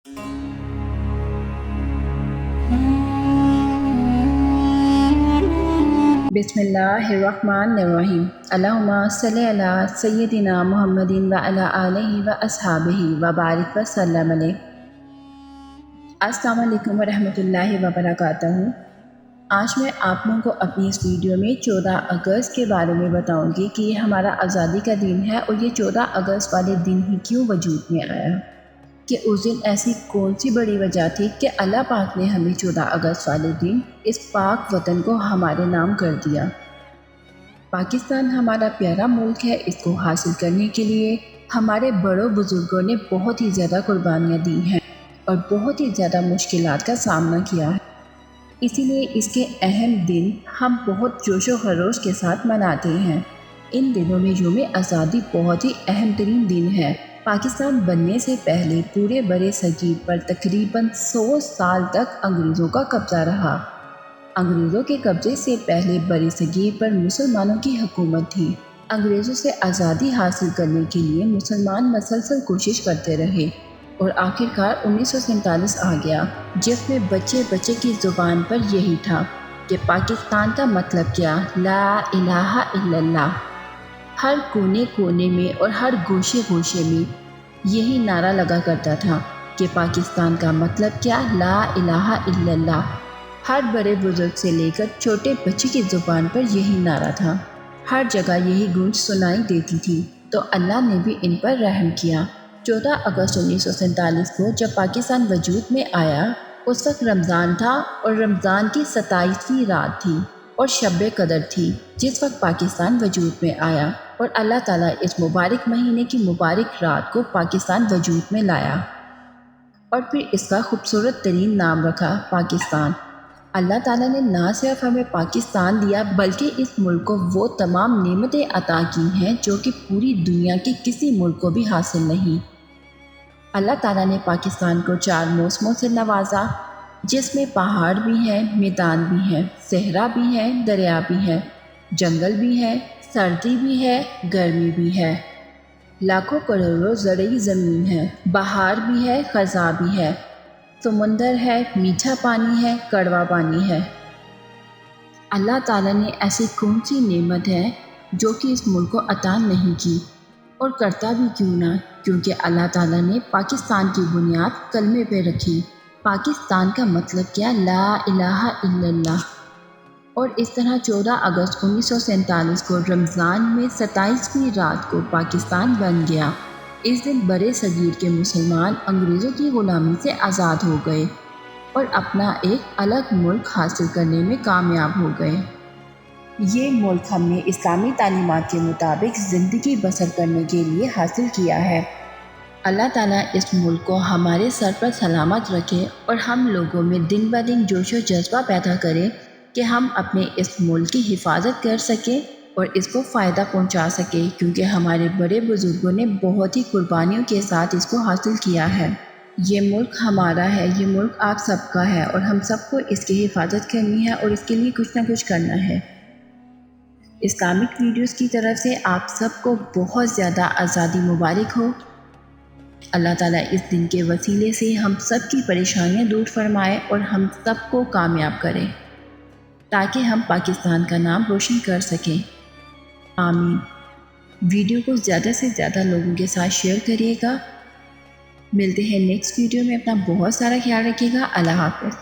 बिस्मिल्लाहिर्रहमानिर्रहीम। अल्लाहुम्मा सल्लि अला सय्यदिना मुहम्मदिन व अला आलिहि व अस्हाबिहि व बारिक व सल्लम अलैहि। अस्सलामु अलैकुम व रहमतुल्लाहि व बरकातहू। आज मैं आप लोगों को अपनी इस वीडियो में 14 अगस्त के बारे में बताऊंगी कि ये हमारा आज़ादी का दिन है और ये 14 अगस्त वाले दिन ही क्यों वजूद में आया, कि उस दिन ऐसी कौन सी बड़ी वजह थी कि अल्लाह पाक ने हमें 14 अगस्त वाले दिन इस पाक वतन को हमारे नाम कर दिया। पाकिस्तान हमारा प्यारा मुल्क है। इसको हासिल करने के लिए हमारे बड़ों बुजुर्गों ने बहुत ही ज़्यादा कुर्बानियाँ दी हैं और बहुत ही ज़्यादा मुश्किलात का सामना किया है। इसीलिए इसके अहम दिन हम बहुत जोशो खरोश के साथ मनाते हैं। इन दिनों में यौम आज़ादी बहुत ही अहम तरीन दिन है। पाकिस्तान बनने से पहले पूरे बरे सगीर पर तकरीबन 100 साल तक अंग्रेज़ों का कब्ज़ा रहा। अंग्रेज़ों के कब्ज़े से पहले बरे सगीर पर मुसलमानों की हुकूमत थी। अंग्रेज़ों से आज़ादी हासिल करने के लिए मुसलमान मसलसल कोशिश करते रहे और आखिरकार 1947 आ गया, जिसमें बच्चे बच्चे की ज़ुबान पर यही था कि पाकिस्तान का मतलब क्या, ला इलाहा इल्लल्लाह। हर कोने कोने में और हर गोशे गोशे में यही नारा लगा करता था कि पाकिस्तान का मतलब क्या, ला इलाहा इल्लल्लाह। हर बड़े बुजुर्ग से लेकर छोटे बच्चे की ज़ुबान पर यही नारा था। हर जगह यही गूंज सुनाई देती थी, तो अल्लाह ने भी इन पर रहम किया। 14 अगस्त 1947 को जब पाकिस्तान वजूद में आया, उस वक्त रमज़ान था और रमज़ान की 27वीं रात थी और शब कदर थी जिस वक्त पाकिस्तान वजूद में आया, और अल्लाह ताला इस मुबारक महीने की मुबारक रात को पाकिस्तान वजूद में लाया और फिर इसका खूबसूरत तरीन नाम रखा, पाकिस्तान। अल्लाह ताला ने ना सिर्फ हमें पाकिस्तान दिया, बल्कि इस मुल्क को वो तमाम नेमतें अता की हैं जो कि पूरी दुनिया के किसी मुल्क को भी हासिल नहीं। अल्लाह ताला ने पाकिस्तान को 4 मौसमों से नवाजा, जिसमें पहाड़ भी हैं, मैदान भी हैं, सहरा भी है, दरिया भी है, जंगल भी है, सर्दी भी है, गर्मी भी है, लाखों करोड़ों ज़रई ज़मीन है, बहार भी है, ख़ज़ा भी है, समुंदर है, मीठा पानी है, कड़वा पानी है। अल्लाह ताला ने ऐसी कौन सी नेमत है जो कि इस मुल्क को अता नहीं की, और करता भी क्यों ना, क्योंकि अल्लाह ताला ने पाकिस्तान की बुनियाद कलमे पे रखी। पाकिस्तान का मतलब क्या, ला इलाहा इल्लल्लाह। और इस तरह 14 अगस्त 1947 को रमज़ान में 27वीं रात को पाकिस्तान बन गया। इस दिन बड़े सगीर के मुसलमान अंग्रेज़ों की ग़ुलामी से आज़ाद हो गए और अपना एक अलग मुल्क हासिल करने में कामयाब हो गए। ये मुल्क हमने इस्लामी तालीमात के मुताबिक ज़िंदगी बसर करने के लिए हासिल किया है। अल्लाह ताला इस मुल्क को हमारे सर पर सलामत रखे और हम लोगों में दिन ब दिन जोश व जज्बा पैदा करे कि हम अपने इस मुल्क की हिफाजत कर सकें और इसको फ़ायदा पहुंचा सकें, क्योंकि हमारे बड़े बुज़ुर्गों ने बहुत ही कुर्बानियों के साथ इसको हासिल किया है। ये मुल्क हमारा है, ये मुल्क आप सबका है और हम सबको इसकी हिफाजत करनी है और इसके लिए कुछ ना कुछ करना है। इस्लामिक वीडियोज़ की तरफ से आप सबको बहुत ज़्यादा आज़ादी मुबारक हो। अल्लाह ताला इस दिन के वसीले से हम सब की परेशानियां दूर फरमाए और हम सबको कामयाब करें, ताकि हम पाकिस्तान का नाम रोशन कर सकें। आमीन। वीडियो को ज़्यादा से ज़्यादा लोगों के साथ शेयर करिएगा। मिलते हैं नेक्स्ट वीडियो में। अपना बहुत सारा ख्याल रखिएगा। अल्लाह हाफ़िज़।